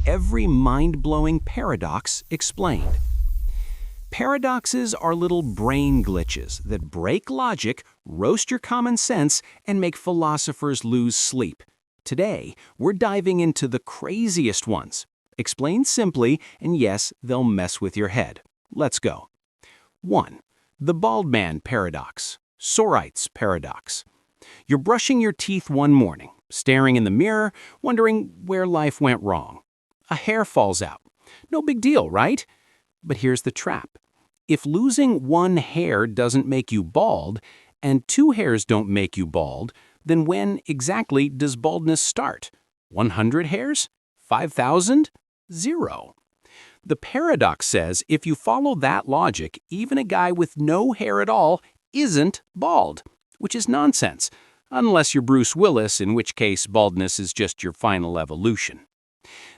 every mind-blowing paradox explained. Paradoxes are little brain glitches that break logic, roast your common sense, and make philosophers lose sleep. Today, we're diving into the craziest ones. Explained simply, and yes, they'll mess with your head. Let's go. 1. The bald man paradox. Sorite's paradox. You're brushing your teeth one morning, staring in the mirror, wondering where life went wrong. A hair falls out. No big deal, right? But here's the trap. If losing one hair doesn't make you bald, and two hairs don't make you bald, then when exactly does baldness start? 100 hairs? 5,000? 0. The paradox says if you follow that logic, even a guy with no hair at all isn't bald, which is nonsense, unless you're Bruce Willis, in which case baldness is just your final evolution.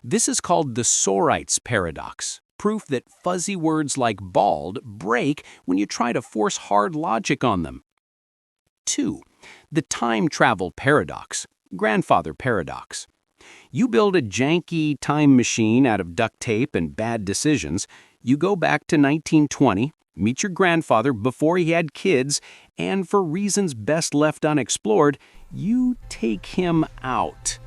This is called the Sorite's paradox, proof that fuzzy words like bald break when you try to force hard logic on them. 2. The time travel paradox, grandfather paradox. You build a janky time machine out of duct tape and bad decisions. You go back to 1920, meet your grandfather before he had kids, and for reasons best left unexplored, you take him out.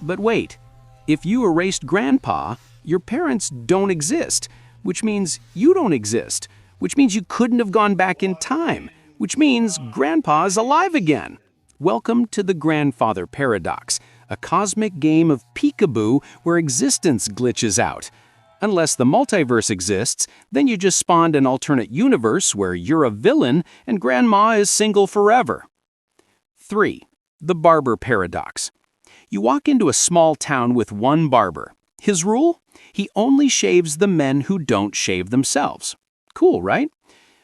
But wait, if you erased Grandpa, your parents don't exist, which means you don't exist, which means you couldn't have gone back in time, which means Grandpa is alive again. Welcome to the grandfather paradox, a cosmic game of peekaboo where existence glitches out. Unless the multiverse exists, then you just spawned an alternate universe where you're a villain and Grandma is single forever. 3. The Barber Paradox. You walk into a small town with one barber. His rule? He only shaves the men who don't shave themselves. Cool, right?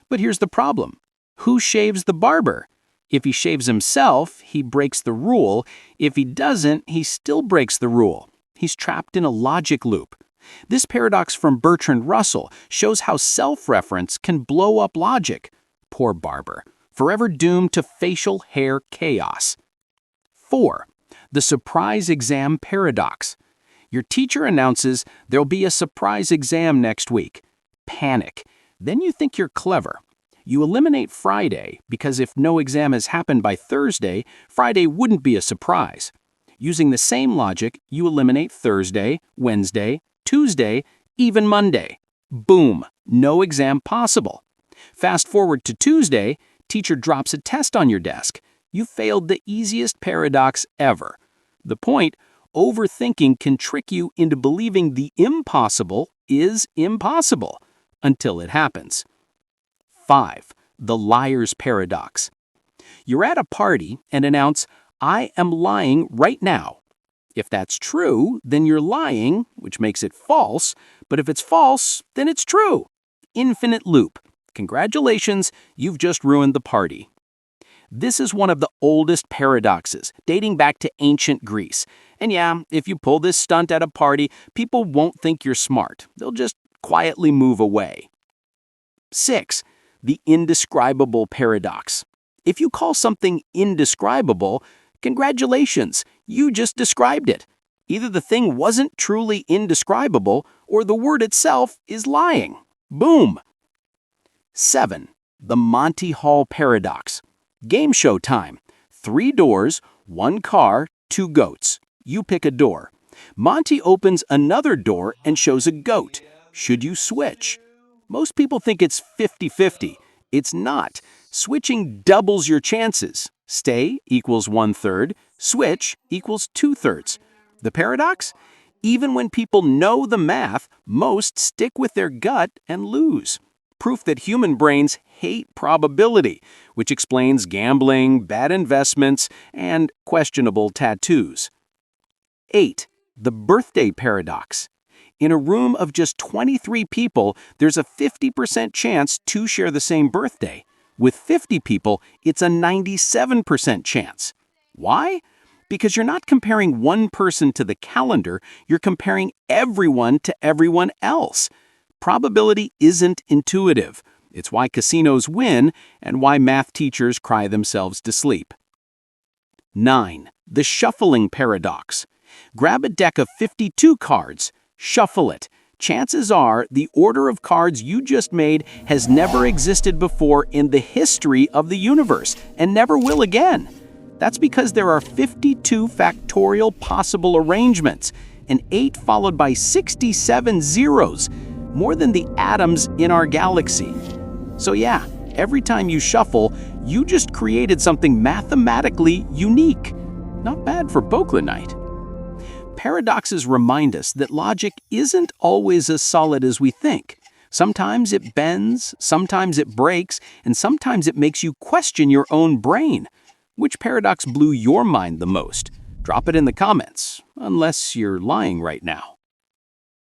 But here's the problem. Who shaves the barber? If he shaves himself, he breaks the rule. If he doesn't, he still breaks the rule. He's trapped in a logic loop. This paradox from Bertrand Russell shows how self-reference can blow up logic. Poor barber, forever doomed to facial hair chaos. 4. The surprise exam paradox. Your teacher announces there'll be a surprise exam next week. Panic. Then you think you're clever. You eliminate Friday because if no exam has happened by Thursday, Friday wouldn't be a surprise. Using the same logic, you eliminate Thursday, Wednesday, Tuesday, even Monday. Boom, no exam possible. Fast forward to Tuesday, teacher drops a test on your desk. You failed the easiest paradox ever. The point, overthinking can trick you into believing the impossible is impossible until it happens. 5. The liar's paradox. You're at a party and announce, "I am lying right now." If that's true, then you're lying, which makes it false. But if it's false, then it's true. Infinite loop. Congratulations, you've just ruined the party. This is one of the oldest paradoxes, dating back to ancient Greece. And yeah, if you pull this stunt at a party, people won't think you're smart. They'll just quietly move away. 6. The indescribable paradox. If you call something indescribable, congratulations, you just described it. Either the thing wasn't truly indescribable or the word itself is lying. Boom. 7. The Monty Hall paradox. Game show time. 3 doors, 1 car, 2 goats. You pick a door. Monty opens another door and shows a goat. Should you switch? Most people think it's 50-50. It's not. Switching doubles your chances. Stay equals 1/3. Switch equals 2/3. The paradox? Even when people know the math, most stick with their gut and lose. Proof that human brains hate probability, which explains gambling, bad investments, and questionable tattoos. 8. The birthday paradox. In a room of just 23 people, there's a 50% chance to share the same birthday. With 50 people, it's a 97% chance. Why? Because you're not comparing one person to the calendar, you're comparing everyone to everyone else. Probability isn't intuitive. It's why casinos win and why math teachers cry themselves to sleep. 9. The shuffling paradox. Grab a deck of 52 cards. Shuffle it. Chances are the order of cards you just made has never existed before in the history of the universe, and never will again. That's because there are 52 factorial possible arrangements, and 8 followed by 67 zeros, more than the atoms in our galaxy. So yeah, every time you shuffle, you just created something mathematically unique. Not bad for Booklet night. Paradoxes remind us that logic isn't always as solid as we think. Sometimes it bends, sometimes it breaks, and sometimes it makes you question your own brain. Which paradox blew your mind the most? Drop it in the comments, unless you're lying right now.